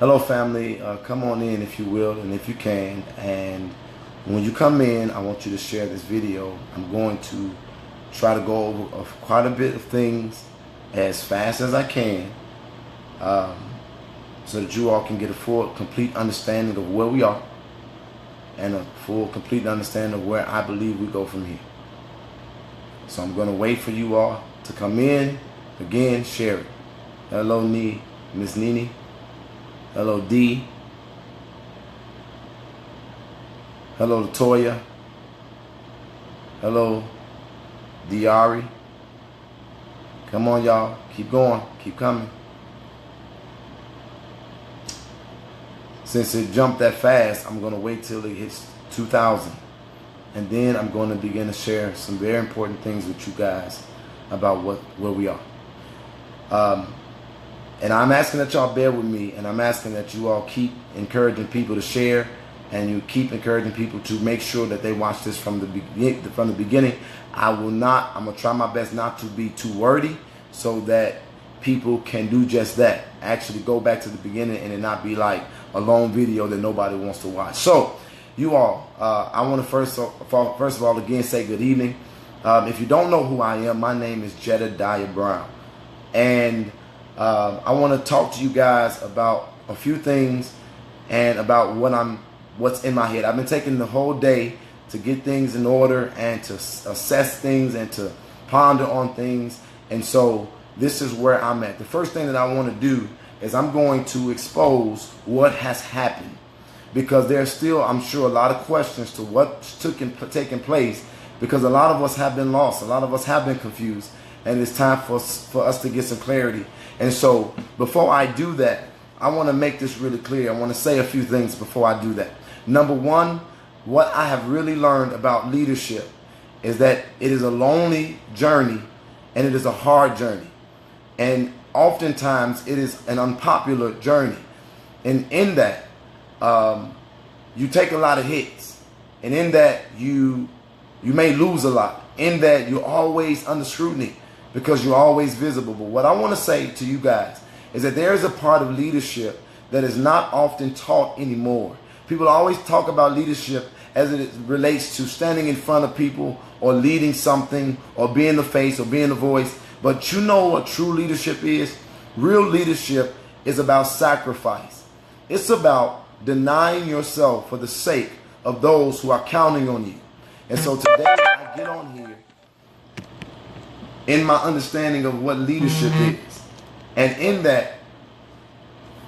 Hello family, come on in if you will and if you can, and when you come in I want you to share this video. I'm going to try to go over quite a bit of things as fast as I can so that you all can get a full complete understanding of where we are and a full complete understanding of where I believe we go from here. So I'm going to wait for you all to come in. Again, share it. Hello Miss Nini. Hello D. Hello Latoya. Hello Diari. Come on y'all, keep going, keep coming. Since it jumped that fast, I'm gonna wait till it hits 2,000. And then I'm gonna begin to share some very important things with you guys about where we are. And I'm asking that y'all bear with me, and I'm asking that you all keep encouraging people to share, and you keep encouraging people to make sure that they watch this from the beginning. I'm gonna try my best not to be too wordy so that people can do just that. Actually go back to the beginning and it not be like a long video that nobody wants to watch. So you all, I want to first of all again say good evening. If you don't know who I am, my name is Jedidah Brown, and I want to talk to you guys about a few things and about what's in my head. I've been taking the whole day to get things in order and to assess things and to ponder on things, and so this is where I'm at. The first thing that I want to do is I'm going to expose what has happened, because there's still, I'm sure, a lot of questions to what's taking place, because a lot of us have been lost, a lot of us have been confused, and it's time for us to get some clarity. And so before I do that, I want to make this really clear. I want to say a few things before I do that. Number one, what I have really learned about leadership is that it is a lonely journey and it is a hard journey. And oftentimes it is an unpopular journey. And in that, you take a lot of hits. And in that, you may lose a lot. In that, you're always under scrutiny because you're always visible. But what I want to say to you guys is that there is a part of leadership that is not often taught anymore. People always talk about leadership as it relates to standing in front of people or leading something or being the face or being the voice. But you know what true leadership is? Real leadership is about sacrifice. It's about denying yourself for the sake of those who are counting on you. And so today I get on here in my understanding of what leadership is. And in that,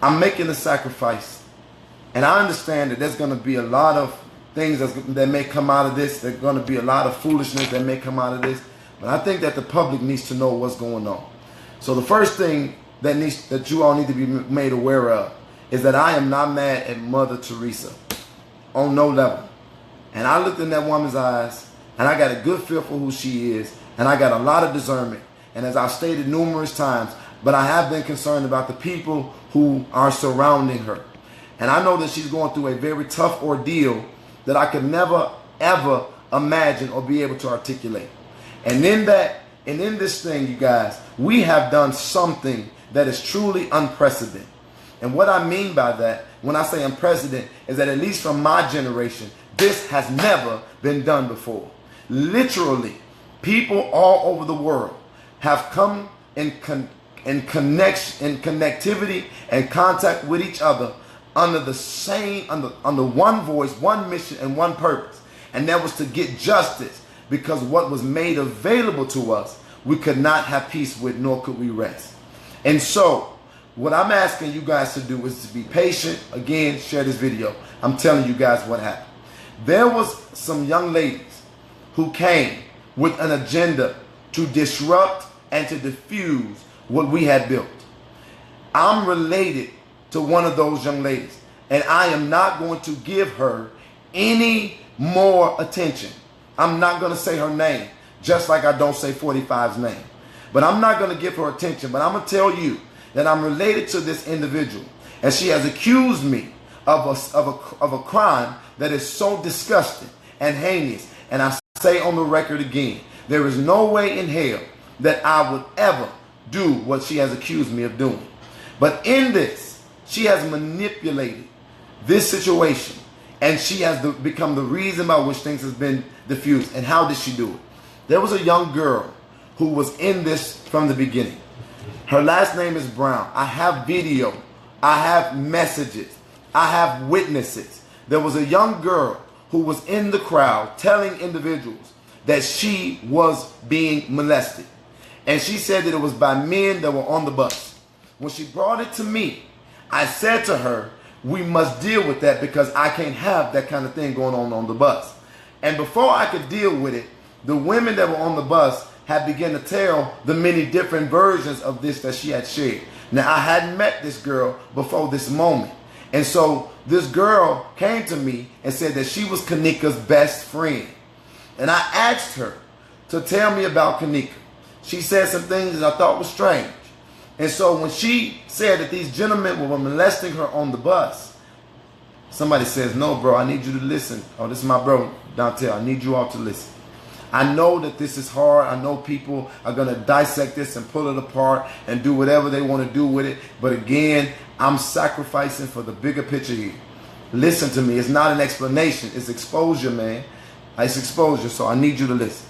I'm making a sacrifice. And I understand that there's going to be a lot of things that may come out of this. There's going to be a lot of foolishness that may come out of this. But I think that the public needs to know what's going on. So the first thing that you all need to be made aware of is that I am not mad at Mother Teresa on no level. And I looked in that woman's eyes and I got a good feel for who she is, and I got a lot of discernment. And as I've stated numerous times, but I have been concerned about the people who are surrounding her. And I know that she's going through a very tough ordeal that I could never, ever imagine or be able to articulate. And in this thing, you guys, we have done something that is truly unprecedented. And what I mean by that, when I say unprecedented, is that at least from my generation, this has never been done before. Literally, people all over the world have come in connectivity and contact with each other under the same, under one voice, one mission, and one purpose. And that was to get justice, because what was made available to us, we could not have peace with, nor could we rest. And so, what I'm asking you guys to do is to be patient. Again, share this video. I'm telling you guys what happened. There was some young ladies who came with an agenda to disrupt and to diffuse what we had built. I'm related to one of those young ladies, and I am not going to give her any more attention. I'm not going to say her name, just like I don't say 45's name. But I'm not going to give her attention. But I'm going to tell you that I'm related to this individual, and she has accused me of a crime that is so disgusting and heinous. And I say on the record again, there is no way in hell that I would ever do what she has accused me of doing. But in this, She has manipulated this situation, and she has become the reason by which things has been diffused. And how did she do it? There was a young girl who was in this from the beginning. Her last name is Brown. I have video. I have messages. I have witnesses. There was a young girl who was in the crowd telling individuals that she was being molested. And she said that it was by men that were on the bus. When she brought it to me, I said to her, we must deal with that because I can't have that kind of thing going on the bus. And before I could deal with it, the women that were on the bus had begun to tell the many different versions of this that she had shared. Now, I hadn't met this girl before this moment. And so this girl came to me and said that she was Kanika's best friend. And I asked her to tell me about Kanika. She said some things that I thought was strange. And so when she said that these gentlemen were molesting her on the bus, somebody says, no, bro, I need you to listen. Oh, this is my bro, Dante. I need you all to listen. I know that this is hard. I know people are going to dissect this and pull it apart and do whatever they want to do with it. But again, I'm sacrificing for the bigger picture here. Listen to me. It's not an explanation. It's exposure, man. It's exposure. So I need you to listen.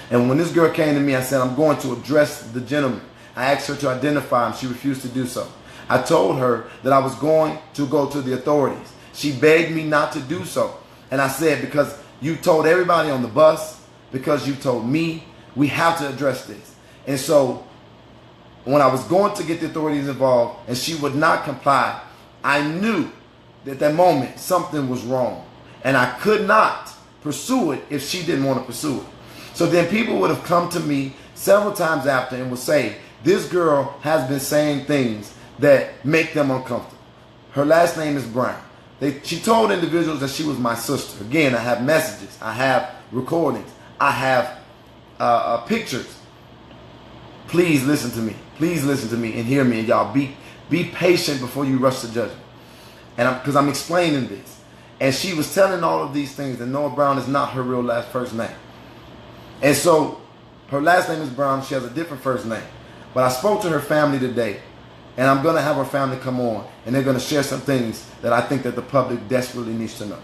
And when this girl came to me, I said, I'm going to address the gentleman. I asked her to identify him. She refused to do so. I told her that I was going to go to the authorities. She begged me not to do so. And I said, because you told everybody on the bus, because you told me, we have to address this. And so when I was going to get the authorities involved and she would not comply, I knew that at that moment something was wrong. And I could not pursue it if she didn't want to pursue it. So then people would have come to me several times after and would say, this girl has been saying things that make them uncomfortable. Her last name is Brown. She told individuals that she was my sister. Again, I have messages. I have recordings. I have pictures. Please listen to me. Please listen to me and hear me. And y'all be patient before you rush to judgment. And because I'm explaining this. And she was telling all of these things that Noah Brown is not her real first name. And so her last name is Brown. She has a different first name. But I spoke to her family today. And I'm going to have her family come on. And they're going to share some things that I think that the public desperately needs to know.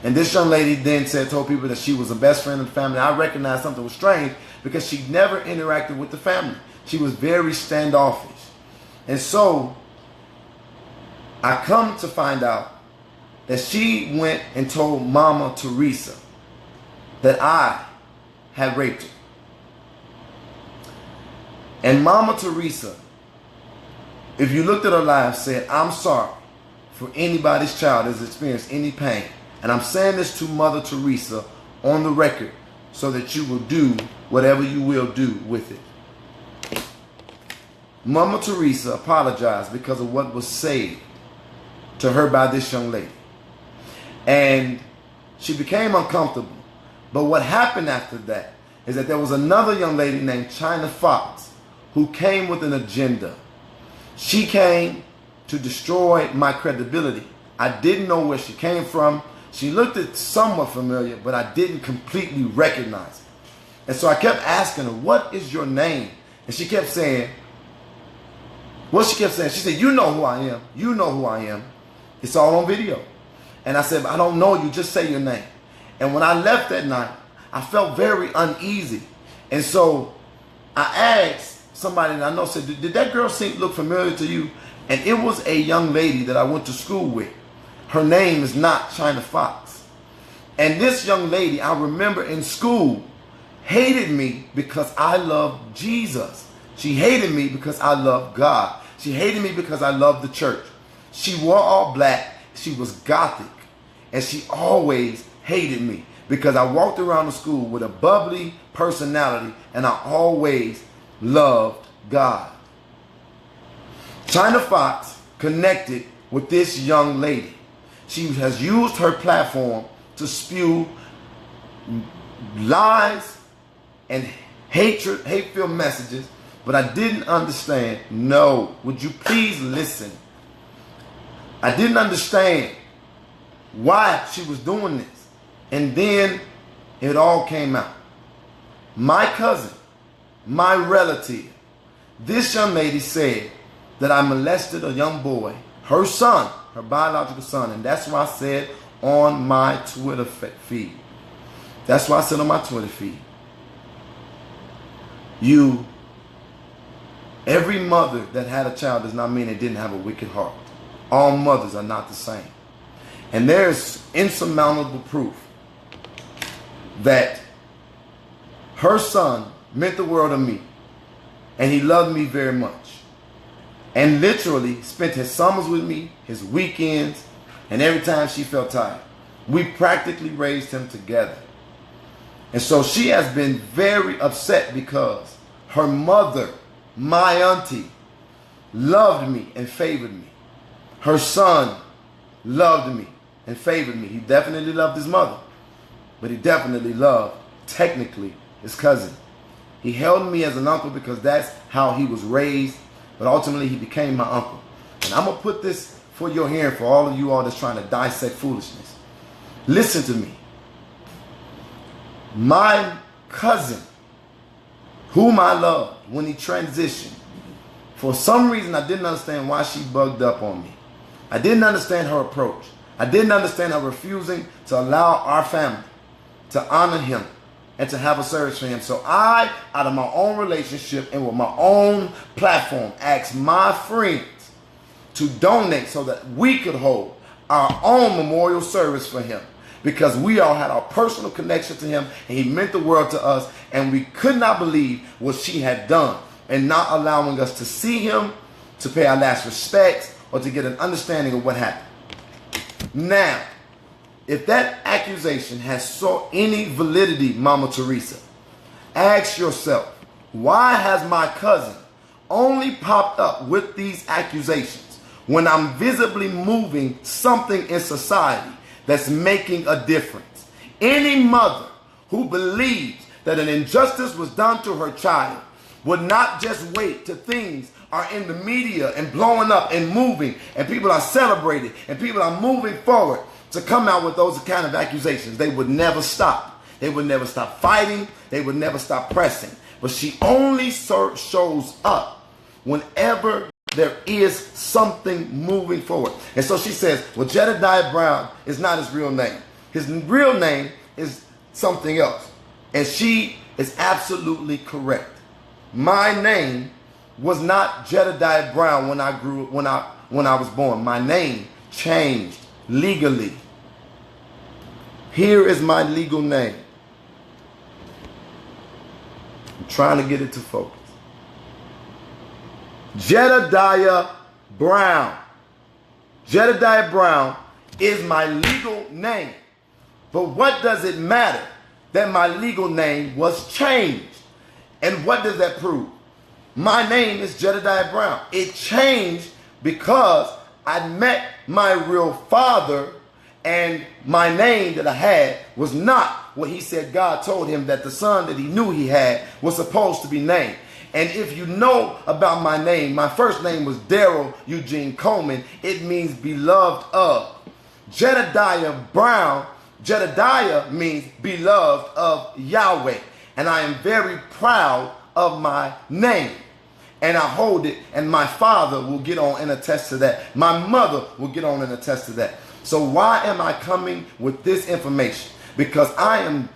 And this young lady then told people that she was the best friend of the family. I recognized something was strange because she never interacted with the family. She was very standoffish. And so I come to find out that she went and told Mama Teresa that I had raped her. And Mama Teresa, if you looked at her life, said, I'm sorry for anybody's child that's experienced any pain. And I'm saying this to Mother Teresa on the record so that you will do whatever you will do with it. Mama Teresa apologized because of what was said to her by this young lady. And she became uncomfortable. But what happened after that is that there was another young lady named Chyna who came with an agenda. She came to destroy my credibility. I didn't know where she came from. She looked somewhat familiar, but I didn't completely recognize her. And so I kept asking her, what is your name? And she kept saying, she said, you know who I am. You know who I am. It's all on video. And I said, I don't know you. Just say your name. And when I left that night, I felt very uneasy. And so I asked somebody that I know, said, did that girl look familiar to you? And it was a young lady that I went to school with. Her name is not Chyna. And this young lady, I remember in school, hated me because I loved Jesus. She hated me because I loved God. She hated me because I loved the church. She wore all black. She was gothic. And she always hated me because I walked around the school with a bubbly personality and I always loved God. Chyna connected with this young lady. She has used her platform to spew lies and hatred, hate-filled messages, but I didn't understand. No, would you please listen? I didn't understand why she was doing this. And then it all came out. My cousin, my relative, this young lady said that I molested a young boy her son, her biological son. And that's why I said on my Twitter feed. That's why I said on my Twitter feed. Every mother that had a child does not mean they didn't have a wicked heart. All mothers are not the same. And there's insurmountable proof that her son meant the world to me. And he loved me very much. And literally spent his summers with me, his weekends, and every time she felt tired. We practically raised him together. And so she has been very upset because her mother, my auntie, loved me and favored me. Her son loved me and favored me. He definitely loved his mother, but he definitely loved, technically, his cousin. He held me as an uncle because that's how he was raised, but ultimately he became my uncle. And I'm going to put this for your hearing for all of you all that's trying to dissect foolishness. Listen to me. My cousin, whom I loved when he transitioned, for some reason I didn't understand why she bugged up on me. I didn't understand her approach. I didn't understand her refusing to allow our family to honor him and to have a service for him. So I, out of my own relationship and with my own platform, asked my friends to donate so that we could hold our own memorial service for him, because we all had our personal connection to him and he meant the world to us, and we could not believe what she had done and not allowing us to see him, to pay our last respects, or to get an understanding of what happened. Now, if that accusation has any validity, Mama Teresa, ask yourself, why has my cousin only popped up with these accusations when I'm visibly moving something in society that's making a difference? Any mother who believes that an injustice was done to her child would not just wait till things are in the media and blowing up and moving and people are celebrating and people are moving forward to come out with those kind of accusations. They would never stop. They would never stop fighting. They would never stop pressing. But she only shows up whenever there is something moving forward. And so she says, well, Jedidah Brown is not his real name. His real name is something else. And she is absolutely correct. My name was not Jedidah Brown when I was born. My name changed legally. Here is my legal name. I'm trying to get it to focus. Jedidah Brown. Jedidah Brown is my legal name. But what does it matter that my legal name was changed? And what does that prove? My name is Jedidah Brown. It changed because I met my real father, and my name that I had was not what he said God told him that the son that he knew he had was supposed to be named. And if you know about my name, my first name was Daryl Eugene Coleman. It means beloved of. Jedidah Brown, Jedidah means beloved of Yahweh. And I am very proud of my name. And I hold it, and my father will get on and attest to that. My mother will get on and attest to that. So why am I coming with this information? Because I am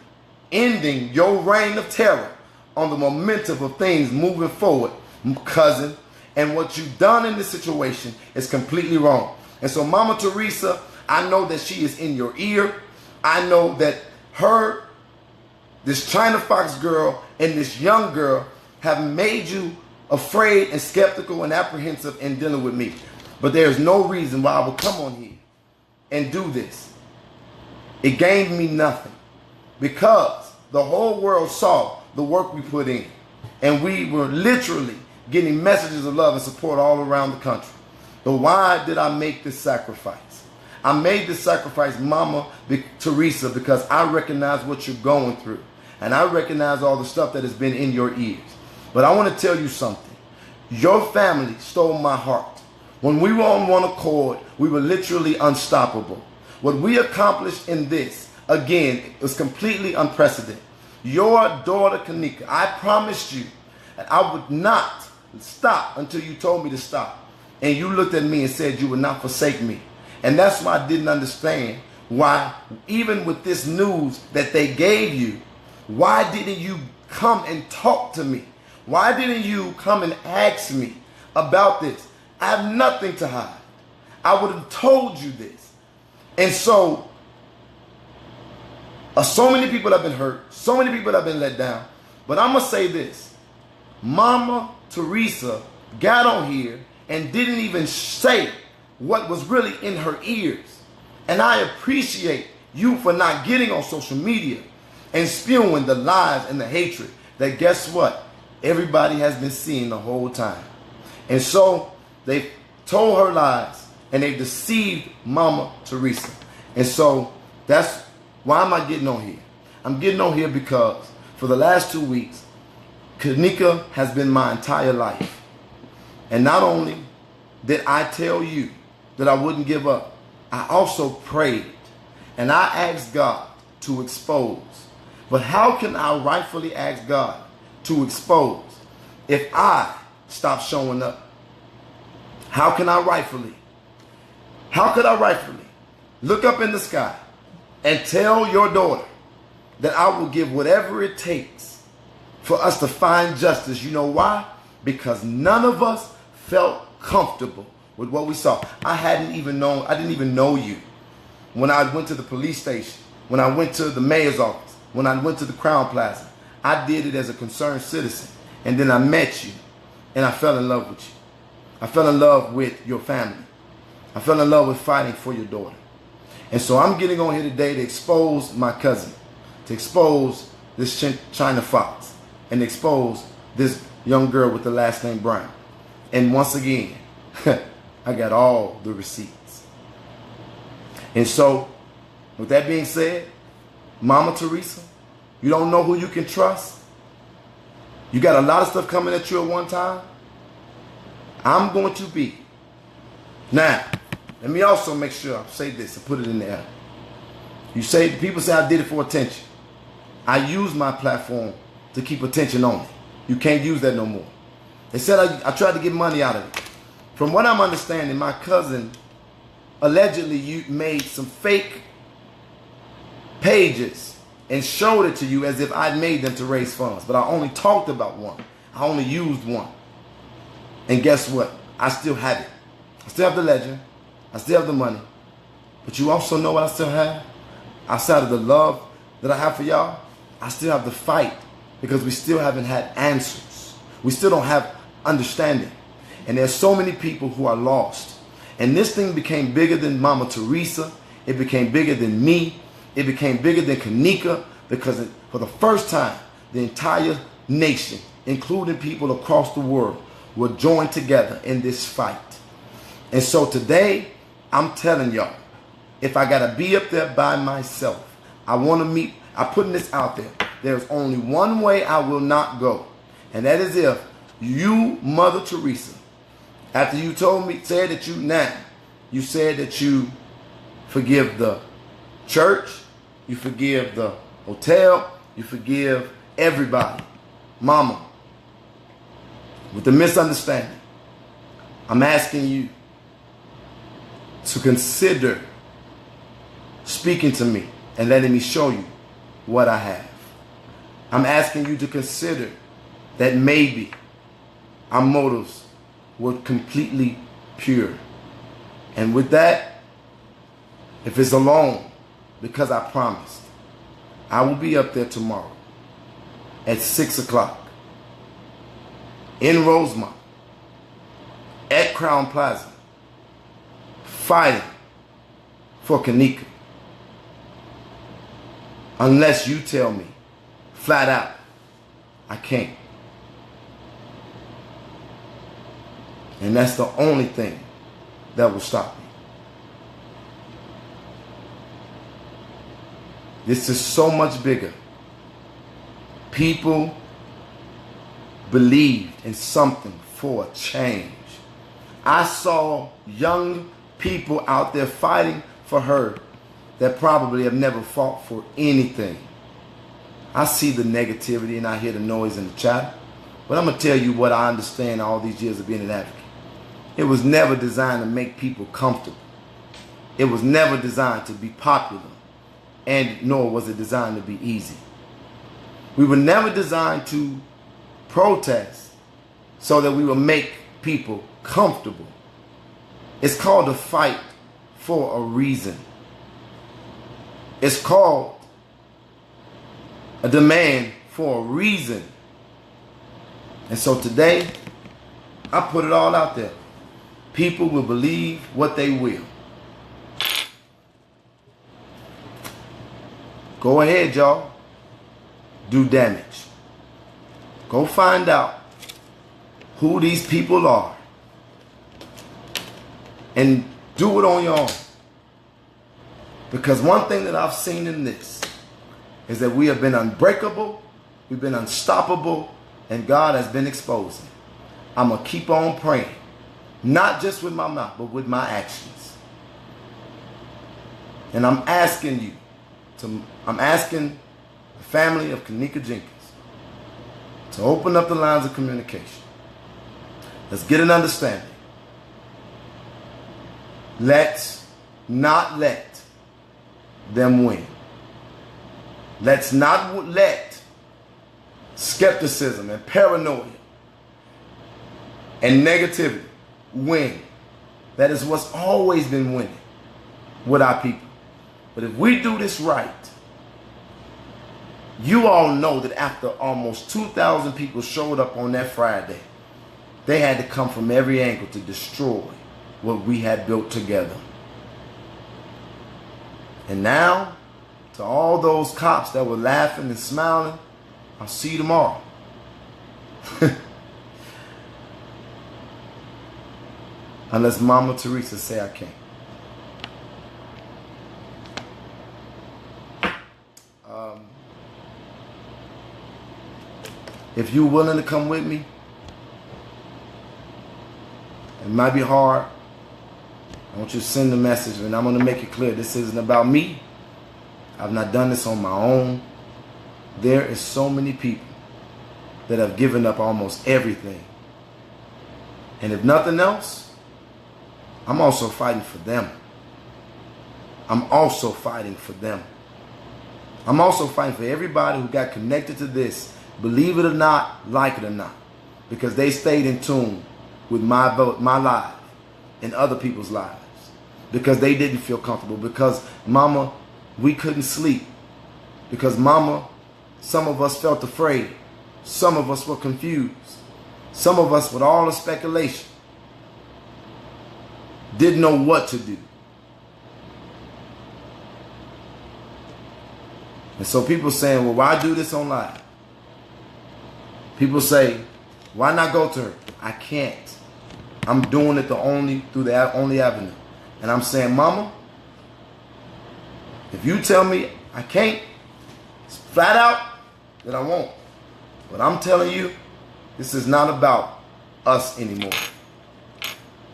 ending your reign of terror on the momentum of things moving forward, cousin. And what you've done in this situation is completely wrong. And so, Mama Teresa, I know that she is in your ear. I know that this Chyna Fox girl and this young girl have made you afraid and skeptical and apprehensive in dealing with me. But there's no reason why I would come on here and do this. It gained me nothing, because the whole world saw the work we put in, and we were literally getting messages of love and support all around the country. But why did I make this sacrifice? I made this sacrifice, Mama Teresa, because I recognize what you're going through, and I recognize all the stuff that has been in your ears. But I want to tell you something. Your family stole my heart. When we were on one accord, we were literally unstoppable. What we accomplished in this, again, was completely unprecedented. Your daughter, Kanika, I promised you that I would not stop until you told me to stop. and you looked at me and said you would not forsake me. And that's why I didn't understand why, even with this news that they gave you, why didn't you come and talk to me? Why didn't you come and ask me about this? I have nothing to hide. I would have told you this. And so many people have been hurt. So many people have been let down. But I'm going to say this. Mama Teresa got on here and didn't even say what was really in her ears. And I appreciate you for not getting on social media and spewing the lies and the hatred that, guess what, everybody has been seeing the whole time. And so they've told her lies and they've deceived Mama Teresa. And so that's why am I getting on here? I'm getting on here because for the last 2 weeks, Chyna has been my entire life. And not only did I tell you that I wouldn't give up, I also prayed and I asked God to expose. But how can I rightfully ask God to expose if I stop showing up? How could I rightfully look up in the sky and tell your daughter that I will give whatever it takes for us to find justice? You know why? Because none of us felt comfortable with what we saw. I didn't even know you. When I went to the police station, when I went to the mayor's office, when I went to the Crown Plaza, I did it as a concerned citizen. And then I met you and I fell in love with you. I fell in love with your family. I fell in love with fighting for your daughter. And so I'm getting on here today to expose my cousin, to expose this Chyna Fox, and expose this young girl with the last name Brown. And once again, I got all the receipts. And so, with that being said, Mama Teresa, you don't know who you can trust. You got a lot of stuff coming at you at one time. I'm going to be. Now, let me also make sure I say this and put it in there. People say I did it for attention. I use my platform to keep attention only. You can't use that no more. They said I tried to get money out of it. From what I'm understanding, my cousin allegedly made some fake pages and showed it to you as if I'd made them to raise funds. But I only talked about one. I only used one. And guess what? I still have it. I still have the legend. I still have the money. But you also know what I still have? Outside of the love that I have for y'all, I still have the fight, because we still haven't had answers. We still don't have understanding. And there's so many people who are lost. And this thing became bigger than Mama Teresa. It became bigger than me. It became bigger than Chyna, because for the first time, the entire nation, including people across the world, were joined together in this fight. And so today, I'm telling y'all, if I gotta be up there by myself, I'm putting this out there. There's only one way I will not go. And that is if you, Mother Teresa, after you said that you forgive the church, you forgive the hotel, you forgive everybody. Mama, with the misunderstanding, I'm asking you to consider speaking to me and letting me show you what I have. I'm asking you to consider that maybe our motives were completely pure. And with that, if it's alone, because I promised, I will be up there tomorrow at 6 o'clock in Rosemont at Crown Plaza, fighting for Chyna. Unless you tell me flat out, I can't. And that's the only thing that will stop me. This is so much bigger. People believed in something for a change. I saw young people out there fighting for her that probably have never fought for anything. I see the negativity and I hear the noise in the chat, but I'm going to tell you what I understand all these years of being an advocate. It was never designed to make people comfortable. It was never designed to be popular, and nor was it designed to be easy. We were never designed to protest so that we would make people comfortable. It's called a fight for a reason. It's called a demand for a reason. And so today, I put it all out there. People will believe what they will. Go ahead, y'all. Do damage. Go find out who these people are. And do it on your own. Because one thing that I've seen in this is that we have been unbreakable, we've been unstoppable, and God has been exposing. I'm going to keep on praying. Not just with my mouth, but with my actions. And I'm asking the family of Kanika Jenkins to open up the lines of communication. Let's get an understanding. Let's not let them win. Let's not let skepticism and paranoia and negativity win. That is what's always been winning with our people. But if we do this right, you all know that after almost 2,000 people showed up on that Friday, they had to come from every angle to destroy what we had built together. And now, to all those cops that were laughing and smiling, I'll see you tomorrow. Unless Mama Teresa say I can't. If you're willing to come with me, it might be hard. I want you to send the message, and I'm going to make it clear. This isn't about me. I've not done this on my own. There is so many people that have given up almost everything. And if nothing else, I'm also fighting for them. I'm also fighting for them. I'm also fighting for everybody who got connected to this, believe it or not, like it or not, because they stayed in tune with my life and other people's lives, because they didn't feel comfortable, because mama, we couldn't sleep, because mama, some of us felt afraid, some of us were confused, some of us with all the speculation didn't know what to do. And so people saying, well, why do this online? People say, why not go to her? I can't. I'm doing it through the only avenue. And I'm saying, mama, if you tell me I can't, it's flat out, then I won't. But I'm telling you, this is not about us anymore.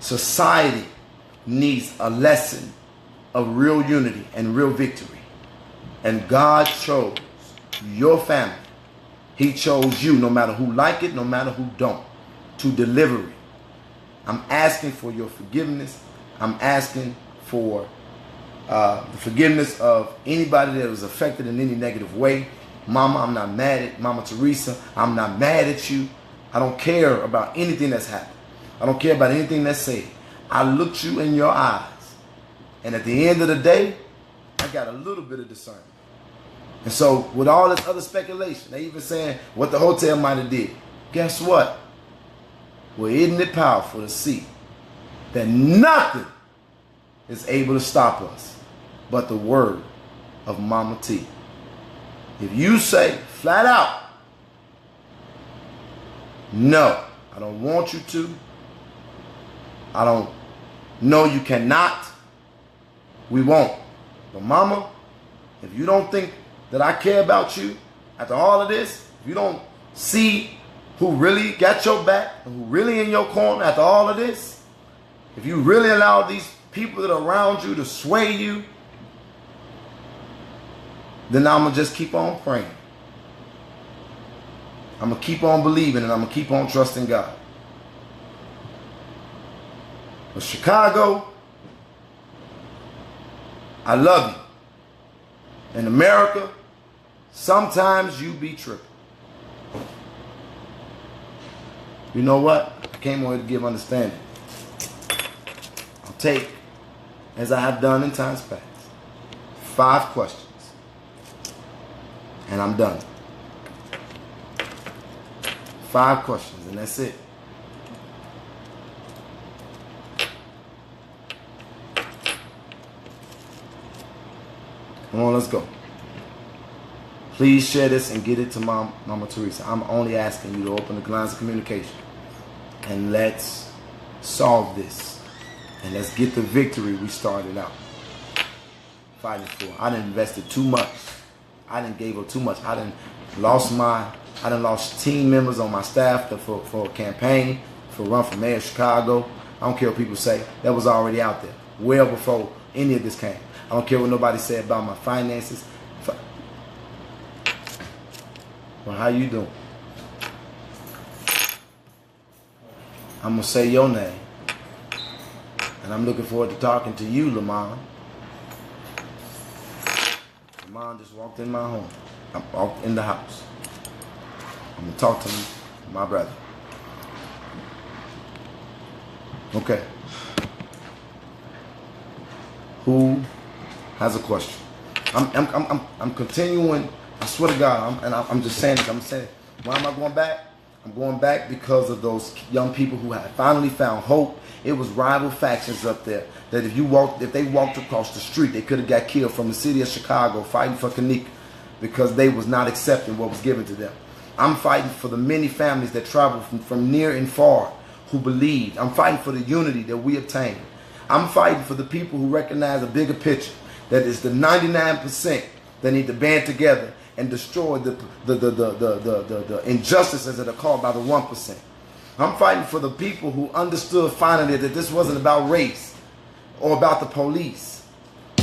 Society needs a lesson of real unity and real victory. And God chose your family. He chose you, no matter who like it, no matter who don't, to deliver it. I'm asking for your forgiveness. I'm asking for the forgiveness of anybody that was affected in any negative way. Mama, I'm not mad at Mama Teresa. I'm not mad at you. I don't care about anything that's happened. I don't care about anything that's said. I looked you in your eyes. And at the end of the day, I got a little bit of discernment. And so with all this other speculation, they even saying what the hotel might have did. Guess what? Well, isn't it powerful to see that nothing is able to stop us but the word of Mama T. If you say flat out, no, I don't want you to. I don't know you cannot. We won't. But mama, if you don't think that I care about you after all of this, if you don't see who really got your back and who really in your corner after all of this, if you really allow these people that are around you to sway you, then I'm going to just keep on praying. I'm going to keep on believing, and I'm going to keep on trusting God. But Chicago, I love you. In America, sometimes you be tripping. You know what? I came on here to give understanding. I'll take, as I have done in times past, 5 questions. And I'm done. 5 questions, and that's it. Come on, let's go. Please share this and get it to Mama Teresa. I'm only asking you to open the lines of communication. And let's solve this. And let's get the victory we started out fighting for. I done invested too much. I done gave up too much. I done lost team members on my staff for a campaign, for a run for mayor of Chicago. I don't care what people say. That was already out there, well before any of this came. I don't care what nobody said about my finances. Well, how you doing? I'm going to say your name. And I'm looking forward to talking to you, Lamont. Lamont just walked in my home. I walked in the house. I'm going to talk to my brother. Okay. Who has a question? I'm continuing. I swear to God, I'm just saying this. I'm saying, why am I going back? I'm going back because of those young people who had finally found hope. It was rival factions up there that if they walked across the street, they could have got killed, from the city of Chicago fighting for Chyna because they was not accepting what was given to them. I'm fighting for the many families that travel from near and far who believed. I'm fighting for the unity that we obtained. I'm fighting for the people who recognize a bigger picture, that is the 99% that need to band together and destroy the injustices that are caused by the 1%. I'm fighting for the people who understood finally that this wasn't about race or about the police.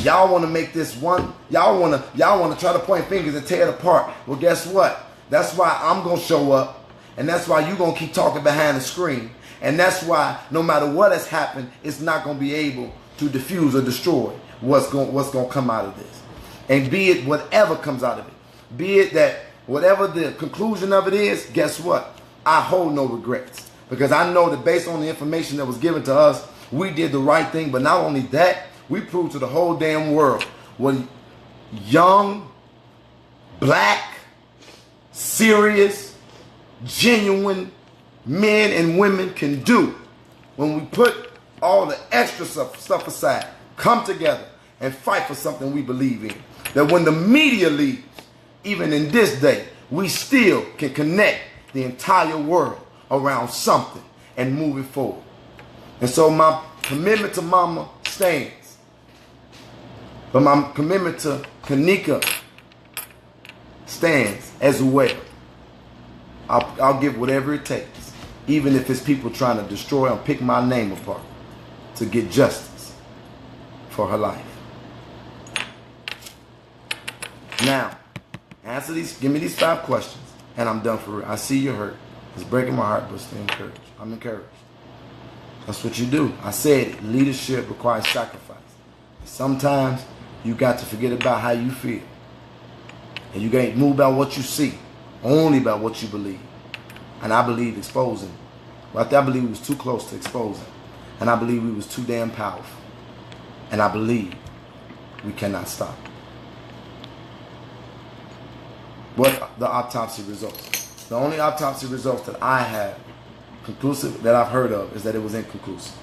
Y'all want to make this one. Y'all want to try to point fingers and tear it apart. Well, guess what? That's why I'm going to show up, and that's why you're going to keep talking behind the screen. And that's why no matter what has happened, it's not going to be able to diffuse or destroy what's going to come out of this. And be it whatever comes out of it, be it that whatever the conclusion of it is, guess what? I hold no regrets, because I know that based on the information that was given to us, we did the right thing. But not only that, we proved to the whole damn world what young, black, serious, genuine men and women can do when we put all the extra stuff aside, come together and fight for something we believe in. That when the media leaves, even in this day, we still can connect the entire world around something and move it forward. And so my commitment to Mama stands. But my commitment to Chyna stands as well. I'll give whatever it takes, even if it's people trying to destroy and pick my name apart, to get justice for her life. Now, answer these, give me these 5 questions, and I'm done for real. I see you're hurt. It's breaking my heart, but stay encouraged. I'm encouraged. That's what you do. I said it. Leadership requires sacrifice. Sometimes you got to forget about how you feel. And you can't move about what you see, only about what you believe. And I believe exposing. But I believe we was too close to exposing. And I believe we was too damn powerful. And I believe we cannot stop. What the autopsy results? The only autopsy results that I have conclusive, that I've heard of, is that it was inconclusive.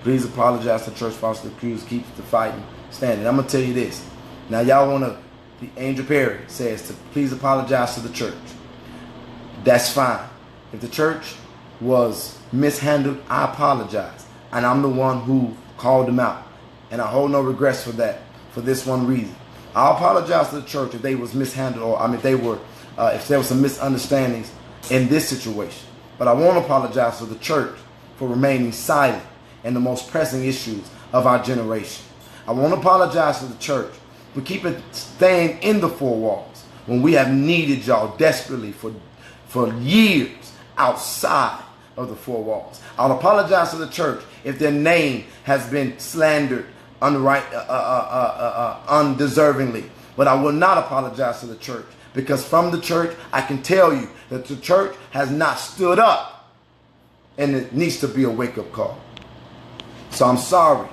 Please apologize to church fathers. The accused keeps the fighting standing. I'm going to tell you this. Now, y'all want to, Angel Perry says to please apologize to the church. That's fine. If the church was mishandled, I apologize. And I'm the one who called them out. And I hold no regrets for that, for this one reason. I apologize to the church if they was mishandled, or if there were some misunderstandings in this situation. But I won't apologize to the church for remaining silent in the most pressing issues of our generation. I won't apologize to the church for staying in the 4 walls when we have needed y'all desperately for years outside of the four walls. I'll apologize to the church if their name has been slandered undeservingly. But I will not apologize to the church, because from the church, I can tell you that the church has not stood up, and it needs to be a wake-up call. So I'm sorry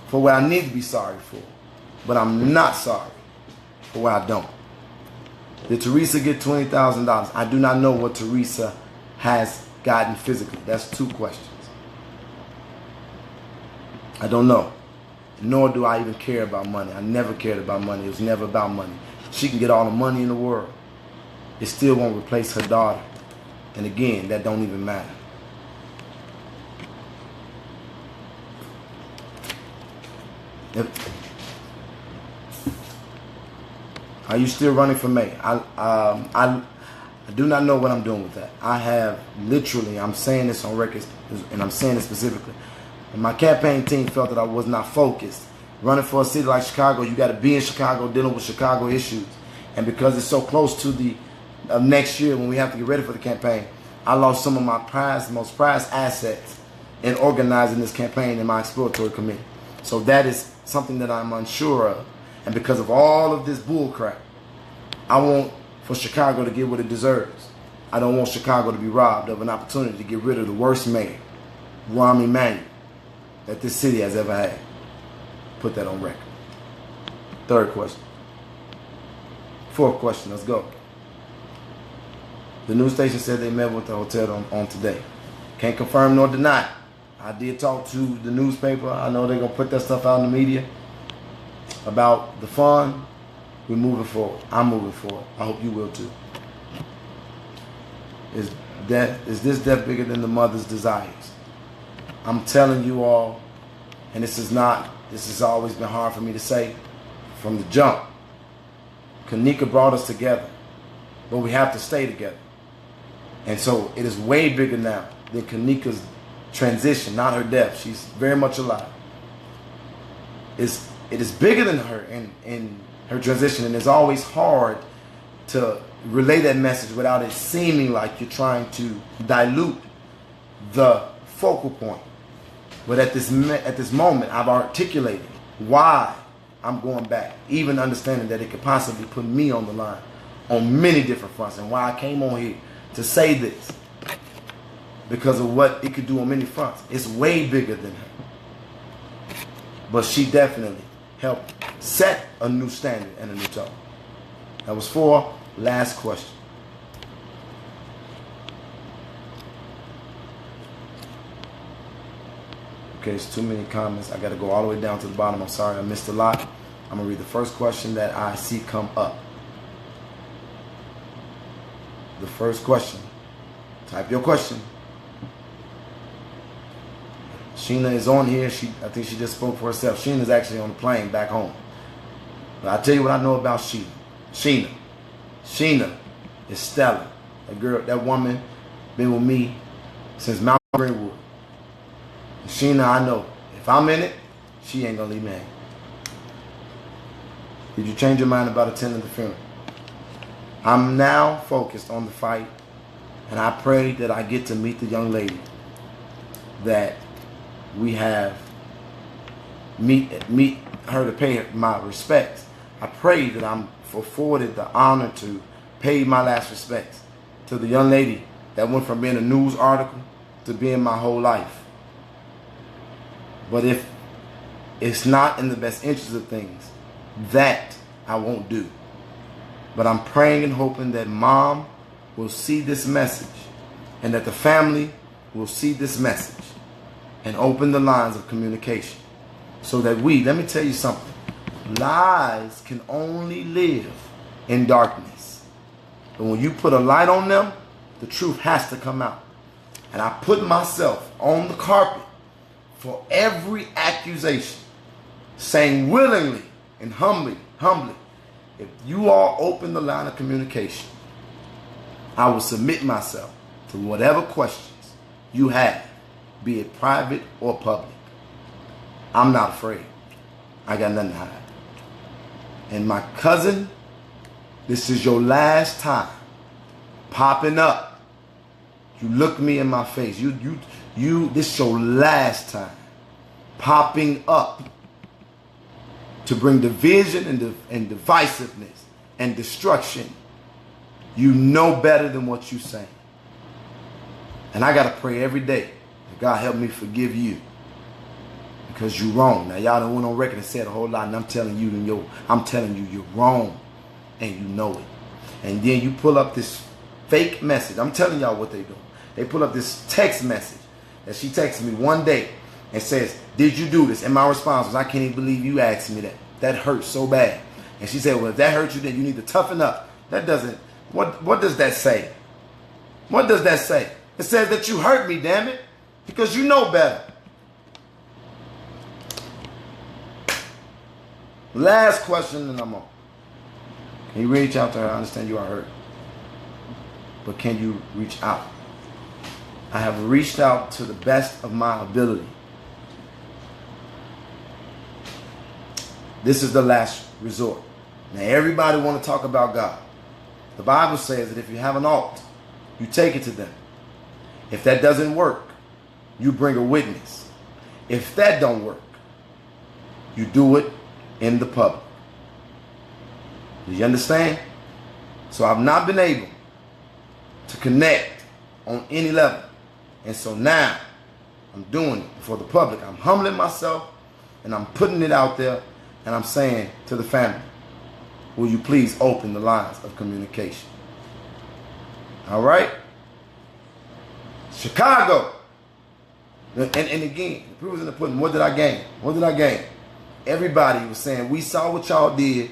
for what I need to be sorry for, but I'm not sorry for what I don't. Did Teresa get $20,000? I do not know what Teresa has gotten physically. That's two questions. I don't know. Nor do I even care about money. I never cared about money. It was never about money. She can get all the money in the world. It still won't replace her daughter. And again, that don't even matter. Are you still running for mayor? I do not know what I'm doing with that. I have literally, I'm saying this on record, and I'm saying it specifically. My campaign team felt that I was not focused. Running for a city like Chicago, you got to be in Chicago dealing with Chicago issues. And because it's so close to the next year when we have to get ready for the campaign, I lost some of my most prized assets in organizing this campaign in my exploratory committee. So that is something that I'm unsure of. And because of all of this bull crap, I want for Chicago to get what it deserves. I don't want Chicago to be robbed of an opportunity to get rid of the worst mayor, Rahm Emanuel, that this city has ever had. Put that on record. Third question. Fourth question, let's go. The news station said they met with the hotel on today. Can't confirm nor deny. I did talk to the newspaper. I know they're going to put that stuff out in the media about the fund. We're moving forward. I'm moving forward. I hope you will too. Is this death bigger than the mother's desires? I'm telling you all, and this has always been hard for me to say from the jump. Kanika brought us together, but we have to stay together. And so it is way bigger now than Kanika's transition, not her death. She's very much alive. It is bigger than her in her transition, and it's always hard to relay that message without it seeming like you're trying to dilute the focal point. But at this moment, I've articulated why I'm going back, even understanding that it could possibly put me on the line on many different fronts, and why I came on here to say this, because of what it could do on many fronts. It's way bigger than her. But she definitely helped set a new standard and a new tone. That was 4. Last question. Okay, it's too many comments. I got to go all the way down to the bottom. I'm sorry, I missed a lot. I'm going to read the first question that I see come up. The first question. Type your question. Chyna is on here. I think she just spoke for herself. Chyna is actually on the plane back home. But I'll tell you what I know about Chyna. Chyna is stellar. That woman been with me since Mount Greenwood. And Chyna, I know, if I'm in it, she ain't gonna leave me hanging. Did you change your mind about attending the funeral? I'm now focused on the fight, and I pray that I get to meet the young lady that we have meet her to pay her my respects. I pray that I'm afforded the honor to pay my last respects to the young lady that went from being a news article to being my whole life. But if it's not in the best interest of things, that I won't do. But I'm praying and hoping that Mom will see this message, and that the family will see this message and open the lines of communication, so that let me tell you something, lies can only live in darkness. But when you put a light on them, the truth has to come out. And I put myself on the carpet for every accusation, saying willingly and humbly, if you all open the line of communication, I will submit myself to whatever questions you have, be it private or public. I'm not afraid. I got nothing to hide. And my cousin, this is your last time popping up You look me in my face. This is your last time popping up to bring division and divisiveness and destruction. You know better than what you're saying. And I got to pray every day that God help me forgive you. Because you're wrong. Now y'all done went on record and said a whole lot, and I'm telling you you're wrong. And you know it. And then you pull up this fake message. I'm telling y'all what they do. They pull up this text message that she texted me one day and says, did you do this? And my response was, I can't even believe you asked me that. That hurts so bad. And she said, well, if that hurts you, then you need to toughen up. That doesn't, what does that say? What does that say? It says that you hurt me, damn it. Because you know better. Last question and I'm on. Can you reach out to her? I understand you are hurt. But can you reach out? I have reached out to the best of my ability. This is the last resort. Now everybody want to talk about God. The Bible says that if you have an alt, you take it to them. If that doesn't work, you bring a witness. If that don't work, you do it in the public. Do you understand? So I've not been able to connect on any level. And so now I'm doing it for the public. I'm humbling myself and I'm putting it out there and I'm saying to the family, will you please open the lines of communication? All right? Chicago. And again, the proof is in the pudding. What did I gain? What did I gain? Everybody was saying, we saw what y'all did.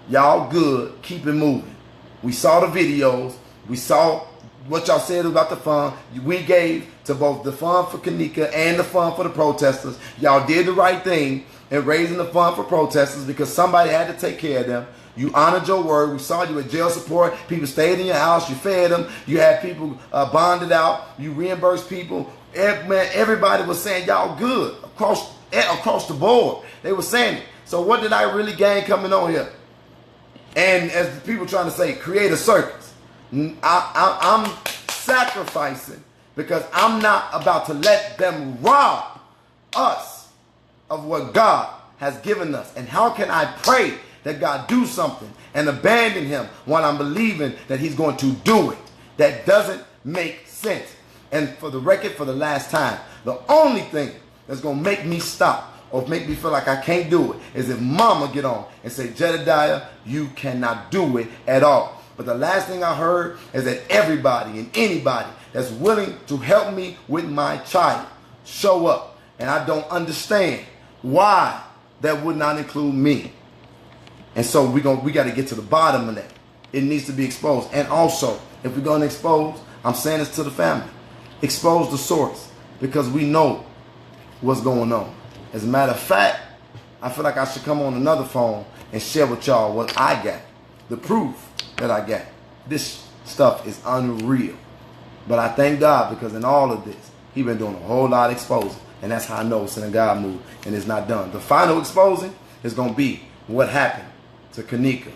Y'all good. Keep it moving. We saw the videos. We saw what y'all said about the fund. We gave to both the fund for Chyna and the fund for the protesters. Y'all did the right thing in raising the fund for protesters because somebody had to take care of them. You honored your word. We saw you at jail support. People stayed in your house. You fed them. You had people bonded out. You reimbursed people. Everybody was saying y'all good across the board. They were saying it. So what did I really gain coming on here? And as the people trying to say, create a circus. I'm sacrificing because I'm not about to let them rob us of what God has given us. And how can I pray that God do something and abandon him while I'm believing that he's going to do it? That doesn't make sense. And for the record, for the last time, the only thing that's going to make me stop or make me feel like I can't do it is if mama get on and say, Jedidah, you cannot do it at all. But the last thing I heard is that everybody and anybody that's willing to help me with my child show up. And I don't understand why that would not include me. And so we got to get to the bottom of that. It needs to be exposed. And also, if we're going to expose, I'm saying this to the family, expose the source because we know what's going on. As a matter of fact, I feel like I should come on another phone and share with y'all what I got, the proof that I got. This stuff is unreal. But I thank God because in all of this, he been doing a whole lot of exposing. And that's how I know it's in a God move and it's not done. The final exposing is going to be what happened to Chyna.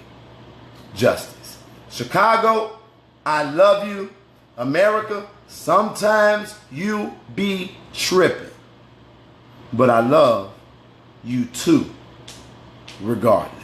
Justice. Chicago, I love you. America, sometimes you be tripping. But I love you too, regardless.